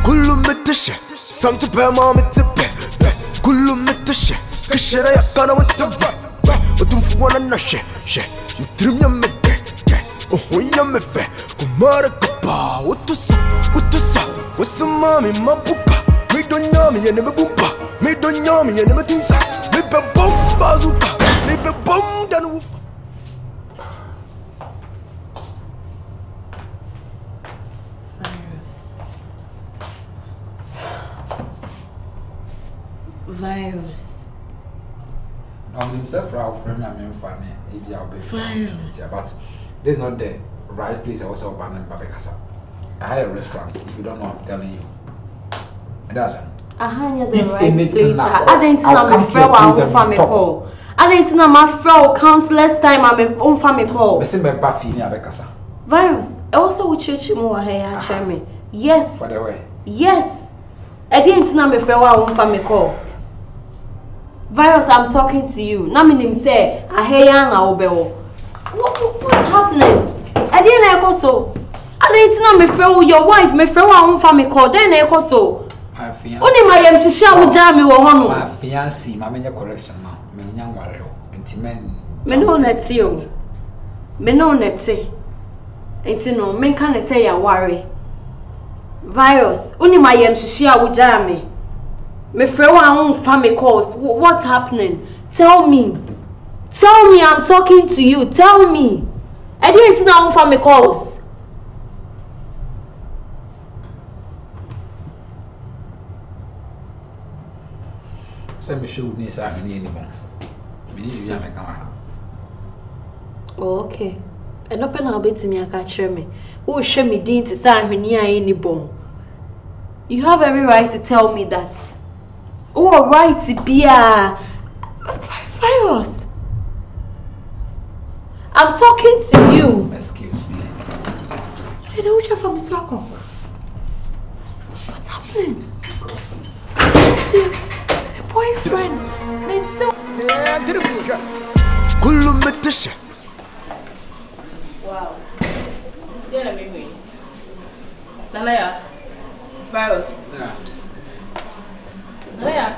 كله متشة سمت بما متبه كله متشة كشرة يقنا وتبه وتنفوانا نشة شه مترم يمده وهو يمفه ومارك با وتصا وسمامي ما بوبا ميدون يامي ينمي بومبا ميدون يامي ينمي تنسا ميبا بومبا زوبا ميبا بوم دانوفا Virus. I'm himself from I'm family. Maybe I'll be but this is not the right place. I was up and Babekasa. I had a restaurant. If you don't know, I'm telling you. It doesn't. The right place. I didn't know my friend was family call. I didn't know my friend countless time I'm on family call. Listen, my Buffy near Bekasa. Virus. I also with church more here, Chairman. Yes. By the way. Yes. I didn't know my friend was on family call. Virus, I'm talking to you. Naminim say, I hear you now, what's happening? I didn't echo so. I didn't know my friend, your wife, my friend, I won't family call. Then echo so. My fiancé. Only my Shisha will jam me or honor. My fiancé, my many correction now. My young warrior. Intimen. Menon let's you. Menon let's say. It's no, men can't say I worry. Virus, only my Shisha will jam me. My friend, I won't family calls. What's happening? Tell me. Tell me, I'm talking to you. Tell me. I didn't know family calls. Say me show this I need anymore. Me need you make come. Oh, okay. And open a bit to me, I can't share me. Oh, share me din to say when you any bomb. You have every right to tell me that. Oh, right to be a virus. I'm talking to you. Excuse me. I don't hear from Mr. Akon. What's happening? See, my boyfriend. كله متشة. Wow. Yeah, maybe. Nanaya, virus. Yeah. Nanaya.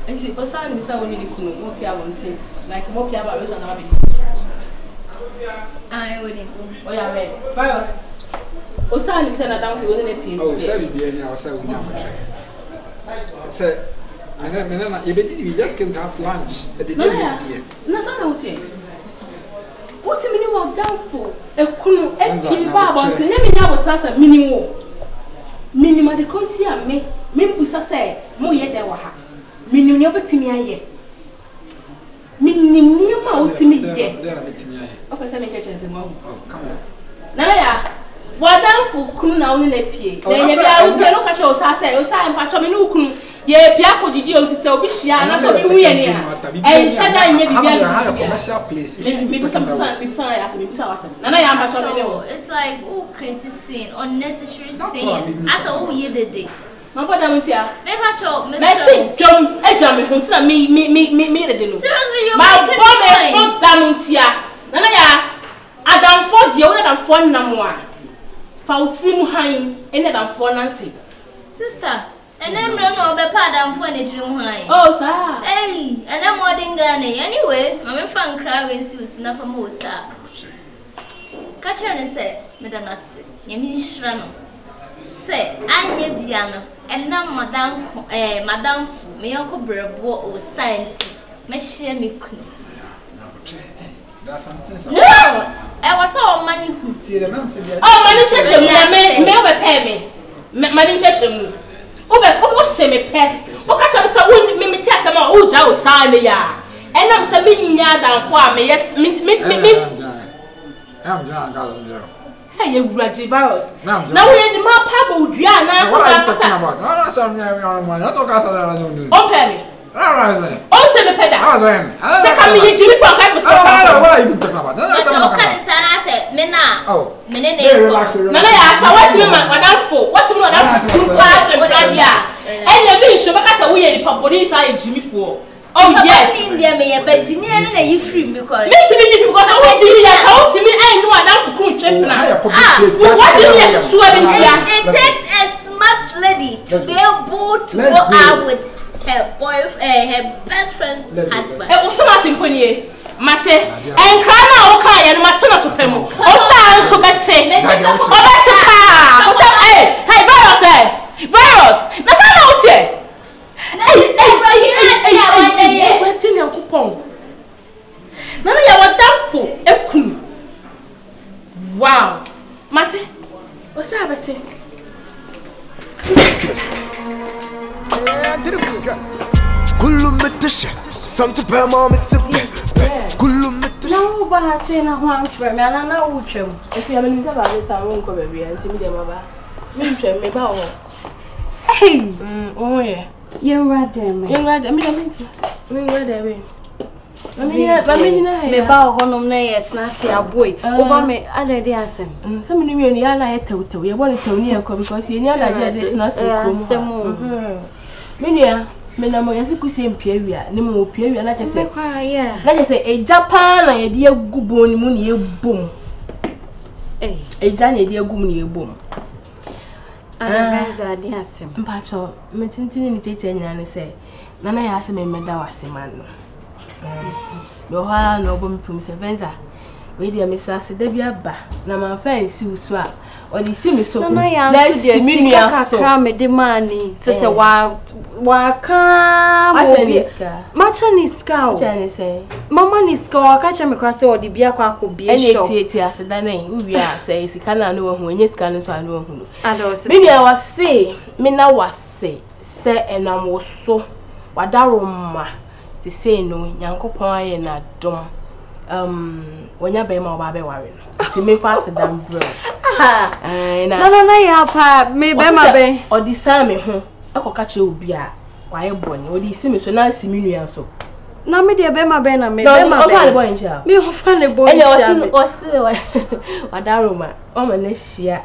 I see. Osan mi sa woni ni kunu. Mo pia won say. Like mo pia ba we so na be. I wouldn't. Oh yeah, man. Virus. Osan mi sa na down fi woni na pin. Oh, say be any I say we nyam try. Say Menena, we just came to have lunch at the dinner here. No, what a minimum downfall. A kunu, a pin barber, to name me now what's a minimum. Minimum the concierge me, Mimpusa say, more yet there were her. Minimum never to me, I minimum out to me, yet. Of a cemetery, oh, come on. Naya, what downfall kunu now in a pie. Then I will look at your say, or sign patch. Yeah, Piaco did you to say, Bishia, and I saw you any. And shut down your commercial place. Maybe sometimes it's like oh, creative scene, unnecessary scene. As a whole year the day. Never show, Messi, John, Edam, who tell me, seriously, you're my bomb, Damuntia. Nana, Adam Ford, you than 4 number. Fautim Hine, and than 4 Nancy. Sister. And I'm not be pardon for any high. Oh, sir. Hey, and I'm more than Granny. Anyway, I'm fan crying suits, not for more, sir. Catch her and say, Madame, you Shrano. Say, I need piano, and now Madame, me uncle Brabo or science. Monsieur Miku. That's something. No, I was all money. Oh, money church, never pay me. Money church. Oh, say me pet. Oh, catch us a wound, me tell some old Joe sign ya. And I'm some yard down for me. Yes, me. I'm John. Hey, you grudgy virus. Now we had the more pebble, Diana. What are you talking about? No, that's something that's what I don't know. Oh, Penny. Oh, say me pet. I was when. Second me, Jimmy for a what are you talking about? That's what I said. Mena. Oh, Menene. Relax. No, what you mean, Madame for? What you mean, and you should because we are the police. I Jimmy for. Oh yes. India me but Jimmy and you free because Me to me because I want Jimmy and how to me I know that for cool trip now. What do you so it takes a smart lady to be able to go out with her boyfriend, her best friend's husband. E wo so matin poniye. Mate, enkra na wo kan ye no mate na so pemu. O sa so bete. O bete pa. O sa hey virus virus. Na sa na utie. What in your coupon? None of your doubtful, ekum. Wow, Mate, what's happening? كله متشة سمت بمام تبه كله متشة No, but I say na one for me and na uchem. If you have been about this, I won't go baby and tell me them about. Me tell me about. Hey, oh yeah. You're right there, man. You're right. I mean, right there, me. Me ba honom na yet na se aboy. Oba me ada dey asem. Some me ni ala hetew. You want to ni akọ because you ni ada dey na so kom. Me nia me na mo yesi kusie mpiawia ni mo piawia na chese. Na chese e Japan na ye dey agubo ni mu ni ebom. E ja na ye dey agum ni ebom. Benza dey asem. Mpacho me tintini ni tete nyina ne se. Nana ya asem me da waseman no. No ha no bo mpum se Benza. We dey misase da bia ba na man fa nsi usu a o di si mi so. Nana ya nsi dey sika kakra me de mani. Se wa ka macha niska. Mama niska wa ka che me kwa se o di bia kwa akobie shop. Ene tie aseda na wi bia se sika na no hu enye sika no so anu hu. Me bia wa se me na wa se enam wo so wadaroma se say no Nyankopon aye na dom wonya be ma oba be ware no ti me fa aseda mbro na ya pa me be ma be odisa me ho akoka che obi a waye boni odi si me so na si me nua so na me de be ma be na me be ma be o boy nja me ho fa le boy nja o si wadaroma o ma na hia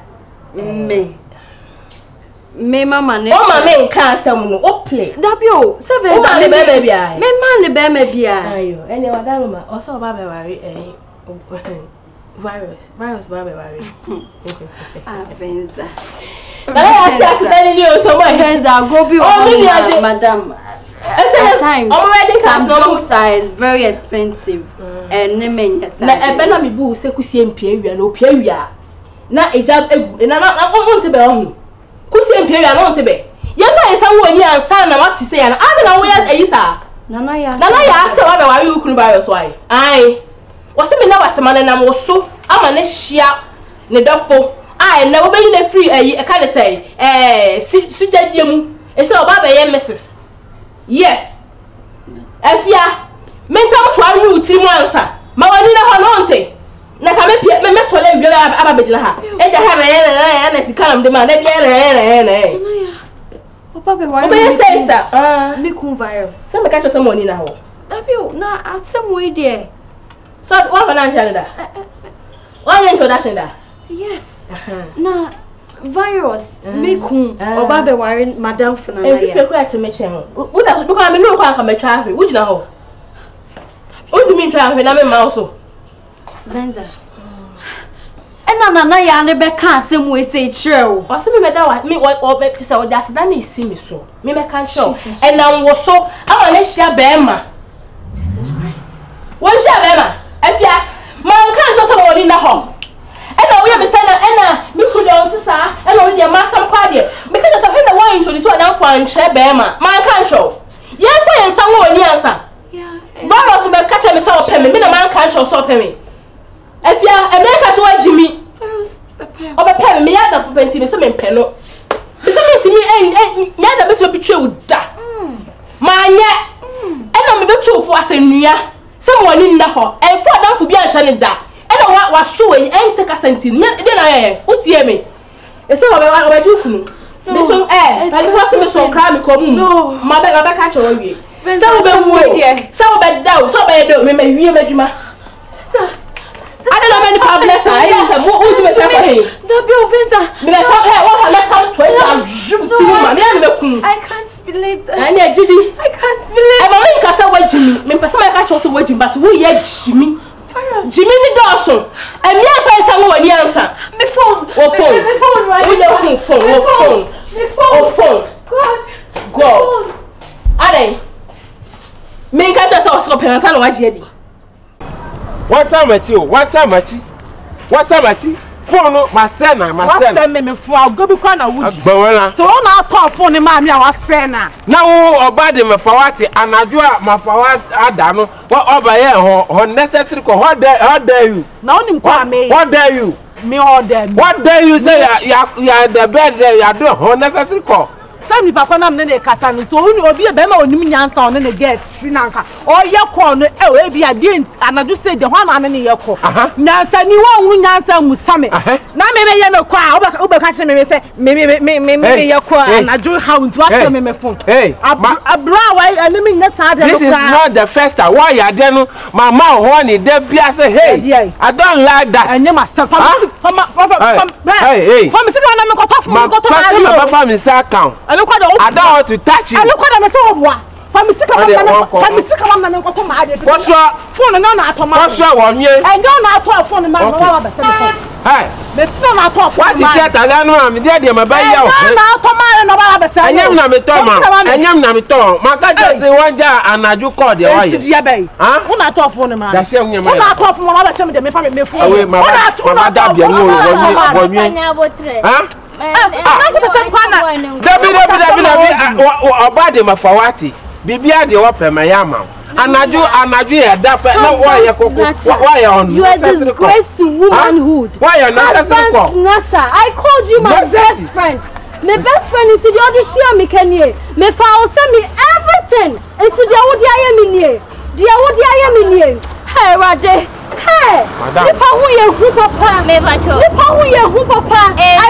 me mama ne o ma me nka asem no o play dabio 7 o ma le be bia me ma le be ma bia ayo ene wadaroma o so ba be ware virus ba be ware Benza na ya accident ni o so mo Benza go bi o madam at times some jokes are very expensive and nemen na ebe na me bu se kusie mpiawia na opiawia na eja egu na o nte be ho kusie mpiawia na o nte be ye fa ye sanwo ni ansa na mati se ya na ade na wo ya eyisa nana ya se wa be ware ukunu ba yo so ai wose me na wasema na mo so ama na hia ne dafo ai na wo be na free e ka le say si jadiemu e se oba be ye Mrs. Yes. Afia, mentam to aru uti mu ansa. Ma wani na ho no nte. Na ka me so le wi aba begina ha. E ja ha na sikalam de ma na bia Papa be wani. Obe say sa. Me kun virus. Se me ka to some money na ho. Dabio na asem we there. So what financial da? One introduction da. Yes. Na virus me kun oba be wari madam funa ya. E fi kura ti me chen. Wo da so because me no kwa ka me twa afi. Wo gina ho. O ti mi twa afi na me ma so. Benza. Nana ya ne be ka asem we say chireo. O se me da wa me o be ti say o da seda na isi me so. Me me kan chireo. E na wo so ama na hia be ma. Jesus Christ. Wo hia be ma. Afia man kan so so woni na ho. Ena wo ya me say na ena me ku de on ti sa ena wo de ma sam kwa de. Me kan so na wo introduce wa dan fo an chire be ma. Man kan show. Ye fa yen san wo ni ansa. Yeah. Virus be ka che me say o pe me na man kan show so pe me. Afia e be ka so wa jimi. Oba pe me ya da penti me se me pe no. Me se me timi ya da be so bitwe wo da. Ma nya. Ena me be tu fo asenua. Se mo ni na ho. E fo da fo bi an che ne da. Ena wa so we en take asenti. Me de na utie me. E se oba ju kunu. Me so ba di so me so kra me ko mu. Ma be ka che wo wie. Se wo be wo die. Se wo be da wo so be do me wie madwuma. I don't know many problems. I am who do it for him. Dabio Benza. Me let come 20 I can't believe that. And yeah, Judy. I can't believe. I'm a man cuz Jimmy. Me person my catch also Jimmy, but who ye Jimmy? Jimmy ni Dawson. And me and friends are no answer. My phone. Oh phone. My phone right. We don't phone. Oh phone. My phone. Oh phone. God. Ade. Me can't just also parents and what you What's up, Matthew? What's up, Matthew? What's up, Matthew? Phone, my son, my son. Send me for I'll go because I would. So on our top phone, mammy, I was saying now, about him for what and I do my forward. I don't know what over here or necessary. What dare you? Now, what dare you? Me all them. What dare you say you are the bed there? You are doing unnecessary call. Some people come on the Cassan, so you will be a bema on Nimian sound and get Sinanka. Or your corner, oh, be a dint, and I do say the one man in your call. Now, send you one answer Musame. Now, maybe you know, over catching me say, maybe your call, and I do how to ask me phone. Hey, a brow, I mean, this is not the first time. Why you didn't, my mouth, honey, there be I say, hey, I don't like that. And you must have from hey, my family's account. I don't want to touch you. I look at myself. What's your phone? What's your one year? And don't not phone. Hey, Miss Nona, what is that? I don't know. I'm dead. My baby. I am not a Tom. I am not a Tom. My God, say one jar and I do call the way. Huh? Who not off on the man? That's young. I'm not off from my family. My family. My Bibia de open my yama. And I do that. No, why on you are disgrace to womanhood. Why are not snatcher? I called you my best friend. My best friend is the auditor me Kenya. Me found send me everything. It's the audio Hey, Rade. Hey, if I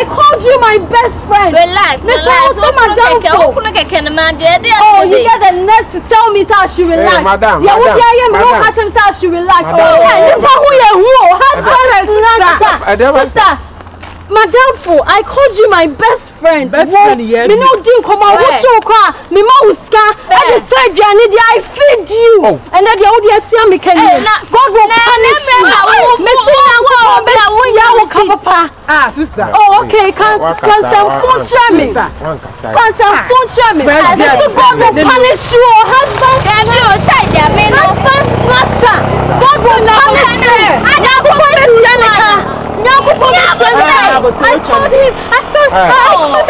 called you my best friend. Relax. Oh, you get the nerve to tell me how she relax. Madam. She relax. Sister. Madam Fo, I called you my best friend. Best friend, yeah. Me no din come out. What you cry? Me ma uska. I tell you, I feed you. And then the audience see me can. God will punish you. Me see now papa. Ah, sister. Oh, okay. Can some phone share me? Can some phone share me? God will punish you, husband. Husband snatcher. God will punish you. I don't punish you. I told him. I said,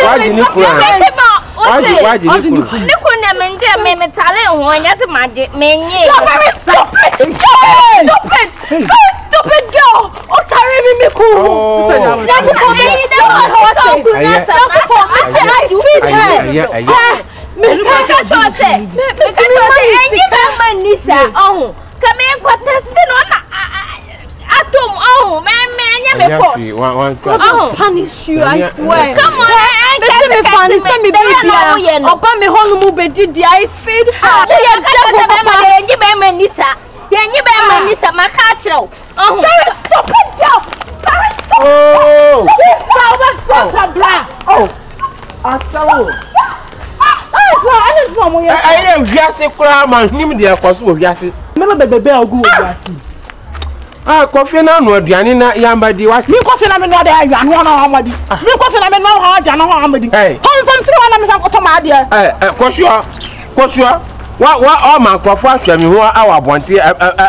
why did you cry? Why did you cry? You're very stupid. Very stupid girl. Oh, sorry, me cool. Punish you, I swear. Come on, send me baby. Opa me home mu be did I feed her. Say you stop it, girl. Ah, coffee na no aduane na yamba di what? Me coffee na me no dey aduane no amadi. Me coffee na me no ha aduane no amadi. Pom say wana me san koto ma de. Koshua. Wa all man crofo ahwe me ho awa bonte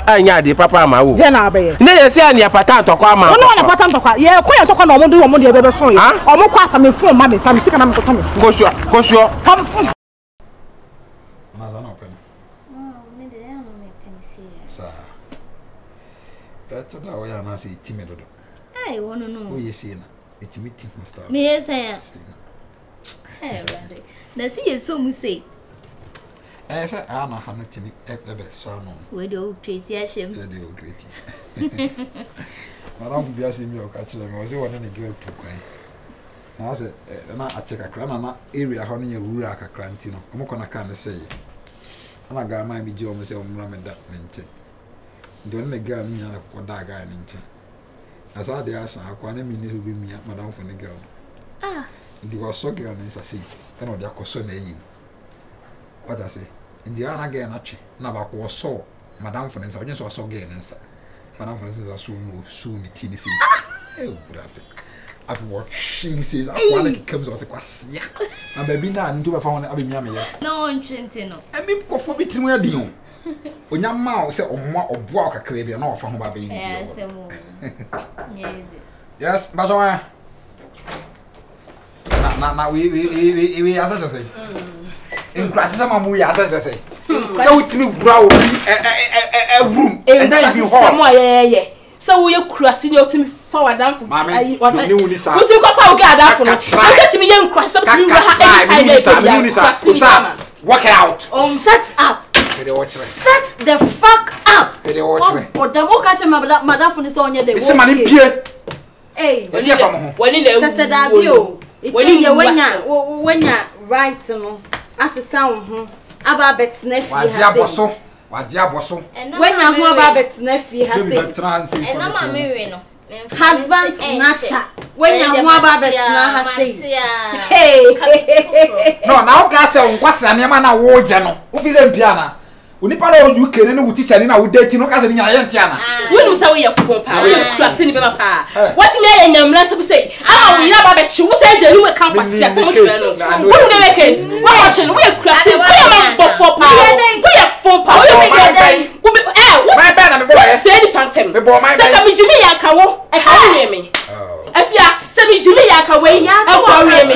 anya de papa ma wo. Je na abaye. Ne ye say ania patan tokwa ma. No na patan tokwa. Ye ko ye tokwa na omo de bebe so ye. Omo kwa asa me phone ma me fam sika na me koto me. Koshua. That's what I am saying. Timid. I want to know. Who you see now? It's meeting for start. Me say. Hey, Randy. The see is so say. I say I know how not to me ever so no. We do create ya shame. They do create. Madam be asking me or catch them. Was one and girl to cry. Now I say na a check a cran na area how near rural crantino. I'm gonna can say. And I got my me job myself that ninja. Don't the girl in your dog guy ninja. As I asked, I can't mean to be me, madam for the girl. Ah, the was so girl is a sea, and all their cousin. What I say? Indiana again actually. Na ba ko so madam for nsa, onye so again nsa. Madam for nsa so no so mi ti ni si. Brother. I've watched him says I want to comes was a quasia. And baby na ndu ba fa won abi mi ameye. No ntwente no. E mi ko fo bi tinu adi o. Onya ma o se omo oboa kakra bi na o fa ho ba be ni. Yes, yes, Bajawa. Na we asa to say. In class sama mu ya asa to say. So utimi bra obi room. And then you hall. Samo ye. So we crossing your team forward down for Mami, no ni sa. What you go for ga down for no. Say to me yen cross up to you ha work out. Shut up. Shut the fuck up. But the mo catch madam for this onye dey. This man pie. Hey, when na say that bio. When you right no. As sound ho. Aba bet na fi ha. Waje aboso. When you ho aba bet na fi ha say. And no ma me no. Husband snatcher. When you ho aba bet na ha say. Hey. No, now ka say nkwasa ne ma na wo je no. Wo fi se mpia na. Onipa na oju kene ne wo teacher ni na wo date no ka say nya ye ntia na. Wonu say we ye fofo pa. We crossing be ma pa. What me ye nyamla so be say. Ama we na ba be chi wo say je ni we kan kwase ase mo tire no. Wonu dey make case. What watching we crossing. We ma bofo pa. We ye fofo pa. We be dey. We be my bad na me boy. Say the pantem. Say ka mi jimi ya ka wo. E ka we me. Afia say mi jimi ya ka we. E ka we me.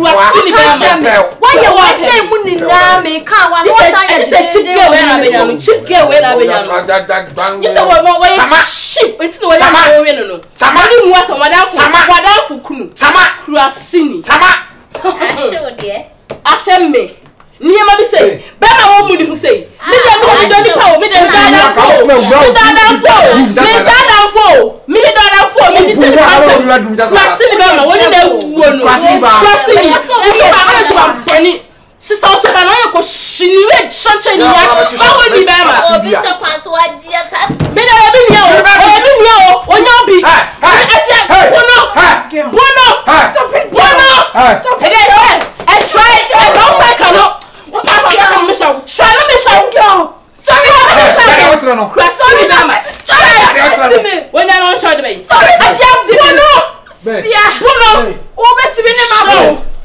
Crossing be ma. Why you want say mu ni na me kan wa no say chike we na be ya. Chike we na be ya. You say we no we ship. It's no we na we no. Mani mu asa wadan fu kunu. Crossing. Show there. Ashem me. Niema bi say, be na wo mu ni hu say. Me dey me dey jolly power, me dey down for. Me down for. Me say down for. Me dey down for. Me dey tell you. Crossing be ma woni na wo no. Crossing. So ba so ba boni. Sister so ba na ko shini we chanche ni ya. Ba woni be ma. Obi to pass wa dia ta. Me dey obi ni o. Obi ni o. Onya obi. Afia. Bono. Stop it. Bono. Stop it. I try. I don't say cannot. Try let me show you. Sorry, sorry, mama. Sorry, when you don't show me. Sorry, I just didn't know. Yeah, no. Oh, bet me na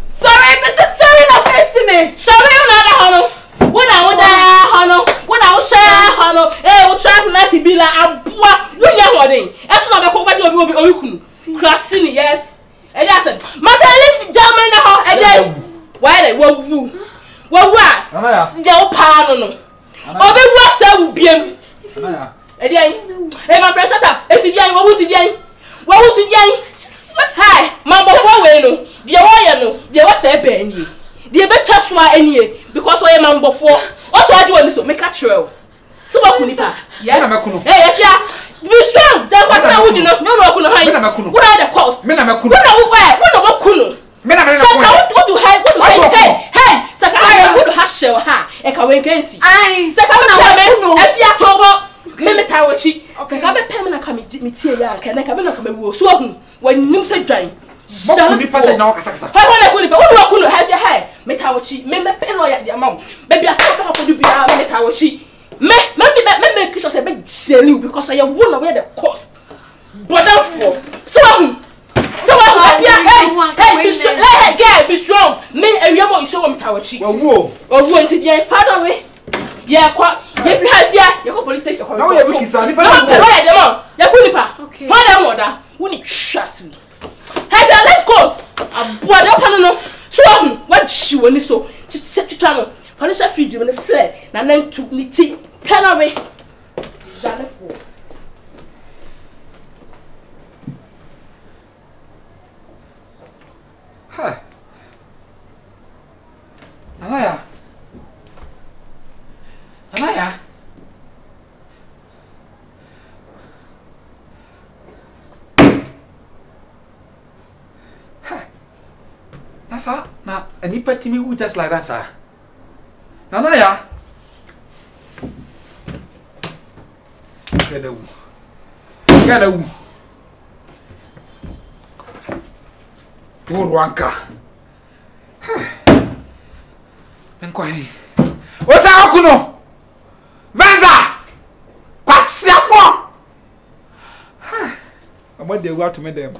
sorry, Mr. Sorry, no face to me. Sorry, another hono. When I would hono, when I will share hono. Eh, we try not to be like a boy. When you are holding, that's not a company will be open. Crossing, yes. And that's it. Matter German now, and then why they were woo. What? No pardon. Obi wa say wo biem. My friend shut up. Eti dian wo wuti dian. Wo wuti dian. Hi, mambo for we no. De wo ye no. De wo say be ani. De be twaswa ani because we mambo for. Also aje woni so make a trail. So ba kunipa. Yes. Hey, efia. Be strong. That was na wudi no. No kuno han. What are the cost? Me na me kuno. What kuno? Me na me kuno. What to hide? Hey. Saka I would have shell ha. E ka wen kensi. Ai. Saka na me afia tobo. Me tawochi. Saka be pem na ka me tie ya ka na ka be na ka me wo so hu. Wanim se dwan. Mo ni pase na okasa. Ha wona ku ni be wo ku no ha fia ha. Me tawochi. Me pe no ya dia mam. Be bia so ka ko du bia me tawochi. Me kiss say be jeli because I won away the cost. But for so hu. So hey, be strong. Hey, girl, be strong. Me, everyone is so tawachi. Whoa. Into the pardon me. Yeah, kwa. If you have here, you go police station. Now you look inside. Okay. What am order? We need trust me. Hey, let's go. What up, no? So what she want so? Channel. Police free you when they say. Na then to me tea. Channel way. Jamais for. Ha. Anaya. Ha. That's all. Now, any pet me who just like that, sir. Anaya. Get a Wanka. Then quiet. What's our kuno? Venza! Kwasiafo! I'm what they want to make them.